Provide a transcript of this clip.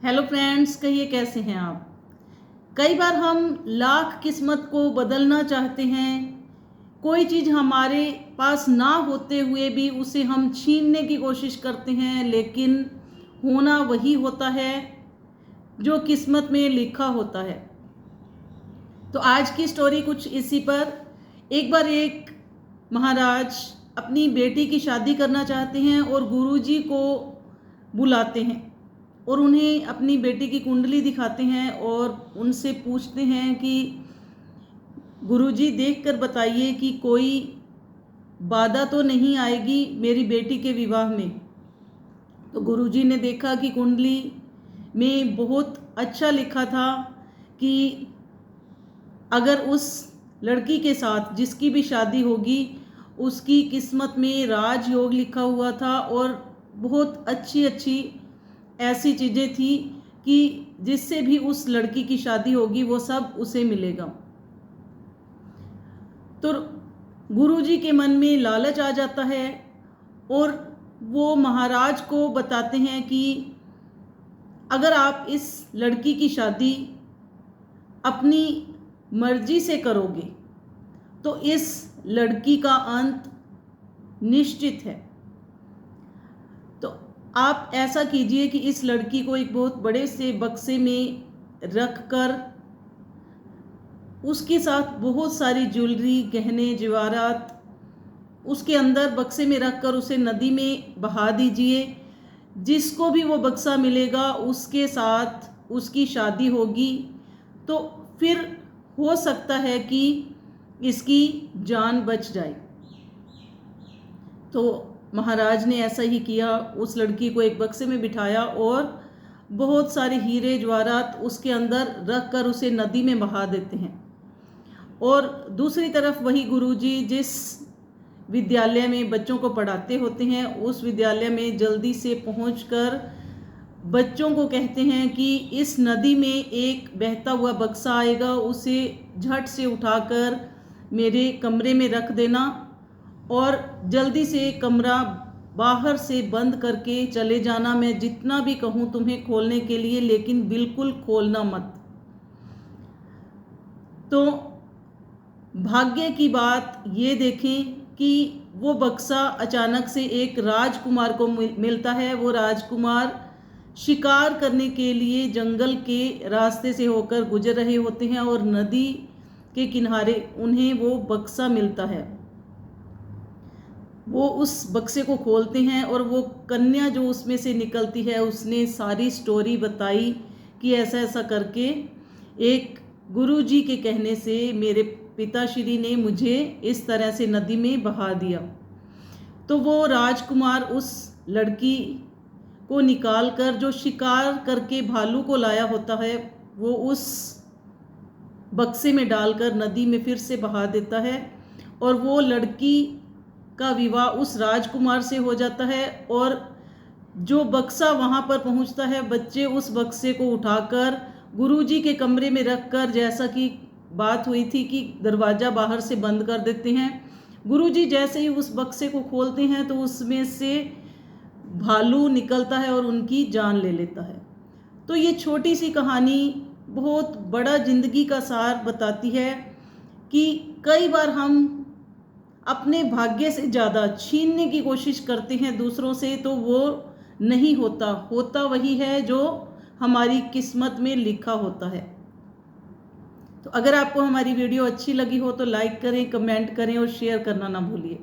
Hello friends, कहिए कैसे हैं आप। कई बार हम लाख किस्मत को बदलना चाहते हैं। कोई चीज़ हमारे पास ना होते हुए भी उसे हम छीनने की कोशिश करते हैं, लेकिन होना वही होता है जो किस्मत में लिखा होता है। तो आज की स्टोरी कुछ इसी पर। एक बार एक महाराज अपनी बेटी की शादी करना चाहते हैं और गुरुजी को बुलाते हैं और उन्हें अपनी बेटी की कुंडली दिखाते हैं और उनसे पूछते हैं कि गुरुजी देखकर बताइए कि कोई बाधा तो नहीं आएगी मेरी बेटी के विवाह में। तो गुरुजी ने देखा कि कुंडली में बहुत अच्छा लिखा था कि अगर उस लड़की के साथ जिसकी भी शादी होगी उसकी किस्मत में राजयोग लिखा हुआ था और बहुत अच्छी अच्छी ऐसी चीज़ें थी कि जिससे भी उस लड़की की शादी होगी वो सब उसे मिलेगा। तो गुरुजी के मन में लालच आ जाता है और वो महाराज को बताते हैं कि अगर आप इस लड़की की शादी अपनी मर्जी से करोगे तो इस लड़की का अंत निश्चित है। तो आप ऐसा कीजिए कि इस लड़की को एक बहुत बड़े से बक्से में रखकर उसके साथ बहुत सारी ज्वेलरी, गहने, जेवरात उसके अंदर बक्से में रखकर उसे नदी में बहा दीजिए। जिसको भी वो बक्सा मिलेगा उसके साथ उसकी शादी होगी। तो फिर हो सकता है कि इसकी जान बच जाए। तो महाराज ने ऐसा ही किया। उस लड़की को एक बक्से में बिठाया और बहुत सारे हीरे जवाहरात उसके अंदर रख कर उसे नदी में बहा देते हैं। और दूसरी तरफ वही गुरुजी जिस विद्यालय में बच्चों को पढ़ाते होते हैं उस विद्यालय में जल्दी से पहुंचकर बच्चों को कहते हैं कि इस नदी में एक बहता हुआ बक्सा आएगा, उसे झट से उठाकर मेरे कमरे में रख देना और जल्दी से कमरा बाहर से बंद करके चले जाना। मैं जितना भी कहूँ तुम्हें खोलने के लिए, लेकिन बिल्कुल खोलना मत। तो भाग्य की बात ये देखें कि वो बक्सा अचानक से एक राजकुमार को मिलता है। वो राजकुमार शिकार करने के लिए जंगल के रास्ते से होकर गुजर रहे होते हैं और नदी के किनारे उन्हें वो बक्सा मिलता है। वो उस बक्से को खोलते हैं और वो कन्या जो उसमें से निकलती है उसने सारी स्टोरी बताई कि ऐसा ऐसा करके एक गुरुजी के कहने से मेरे पिताश्री ने मुझे इस तरह से नदी में बहा दिया। तो वो राजकुमार उस लड़की को निकाल कर जो शिकार करके भालू को लाया होता है वो उस बक्से में डालकर नदी में फिर से बहा देता है और वो लड़की का विवाह उस राजकुमार से हो जाता है। और जो बक्सा वहाँ पर पहुँचता है बच्चे उस बक्से को उठाकर गुरुजी के कमरे में रखकर, जैसा कि बात हुई थी कि दरवाज़ा बाहर से बंद कर देते हैं। गुरुजी जैसे ही उस बक्से को खोलते हैं तो उसमें से भालू निकलता है और उनकी जान ले लेता है। तो ये छोटी सी कहानी बहुत बड़ा जिंदगी का सार बताती है कि कई बार हम अपने भाग्य से ज़्यादा छीनने की कोशिश करते हैं दूसरों से, तो वो नहीं होता। होता वही है जो हमारी किस्मत में लिखा होता है। तो अगर आपको हमारी वीडियो अच्छी लगी हो तो लाइक करें, कमेंट करें और शेयर करना ना भूलिए।